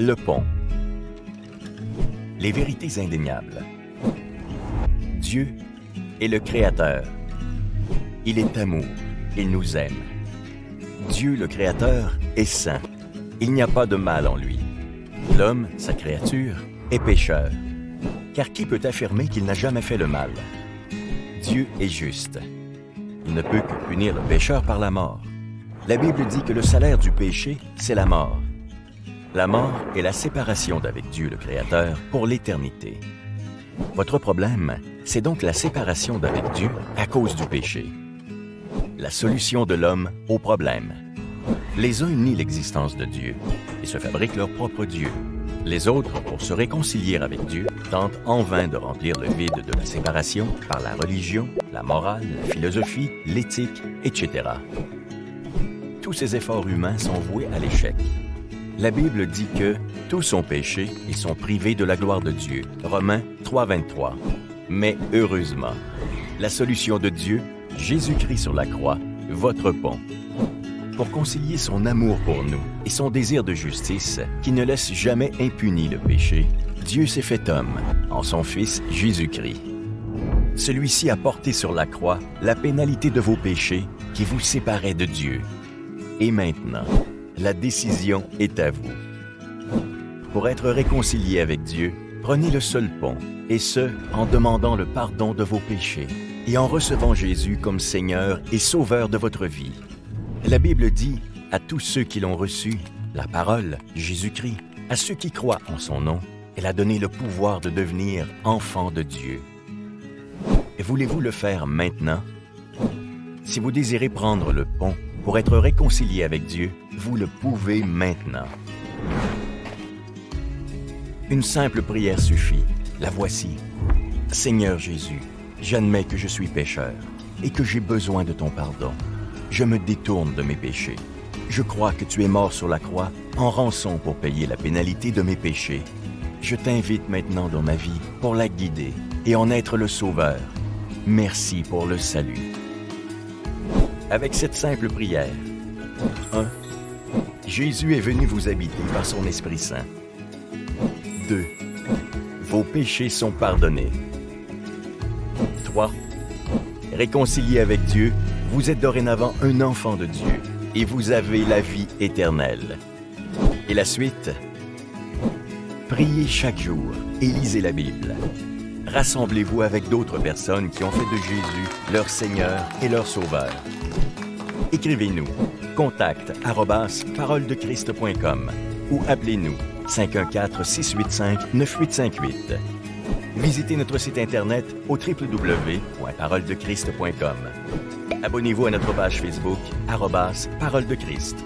Le pont. Les vérités indéniables. Dieu est le Créateur. Il est amour. Il nous aime. Dieu, le Créateur, est saint. Il n'y a pas de mal en lui. L'homme, sa créature, est pécheur. Car qui peut affirmer qu'il n'a jamais fait le mal? Dieu est juste. Il ne peut que punir le pécheur par la mort. La Bible dit que le salaire du péché, c'est la mort. La mort est la séparation d'avec Dieu le Créateur pour l'éternité. Votre problème, c'est donc la séparation d'avec Dieu à cause du péché. La solution de l'homme au problème. Les uns nient l'existence de Dieu et se fabriquent leur propre Dieu. Les autres, pour se réconcilier avec Dieu, tentent en vain de remplir le vide de la séparation par la religion, la morale, la philosophie, l'éthique, etc. Tous ces efforts humains sont voués à l'échec. La Bible dit que tous ont péché et sont privés de la gloire de Dieu. Romains 3,23. Mais heureusement, la solution de Dieu, Jésus-Christ sur la croix, votre pont. Pour concilier son amour pour nous et son désir de justice qui ne laisse jamais impuni le péché, Dieu s'est fait homme en son Fils Jésus-Christ. Celui-ci a porté sur la croix la pénalité de vos péchés qui vous séparaient de Dieu. Et maintenant, la décision est à vous. Pour être réconcilié avec Dieu, prenez le seul pont, et ce, en demandant le pardon de vos péchés et en recevant Jésus comme Seigneur et Sauveur de votre vie. La Bible dit à tous ceux qui l'ont reçu, la parole, Jésus-Christ, à ceux qui croient en son nom, elle a donné le pouvoir de devenir enfants de Dieu. Voulez-vous le faire maintenant? Si vous désirez prendre le pont pour être réconcilié avec Dieu, vous le pouvez maintenant. Une simple prière suffit. La voici. Seigneur Jésus, j'admets que je suis pécheur et que j'ai besoin de ton pardon. Je me détourne de mes péchés. Je crois que tu es mort sur la croix en rançon pour payer la pénalité de mes péchés. Je t'invite maintenant dans ma vie pour la guider et en être le sauveur. Merci pour le salut. Avec cette simple prière, 1. Jésus est venu vous habiter par son Esprit Saint. 2. Vos péchés sont pardonnés. 3. Réconcilié avec Dieu, vous êtes dorénavant un enfant de Dieu et vous avez la vie éternelle. Et la suite? Priez chaque jour et lisez la Bible. Rassemblez-vous avec d'autres personnes qui ont fait de Jésus leur Seigneur et leur Sauveur. Écrivez-nous contact@paroledechrist.com ou appelez-nous 514-685-9858. Visitez notre site internet au www.paroledechrist.com. Abonnez-vous à notre page Facebook @Parole de Christ.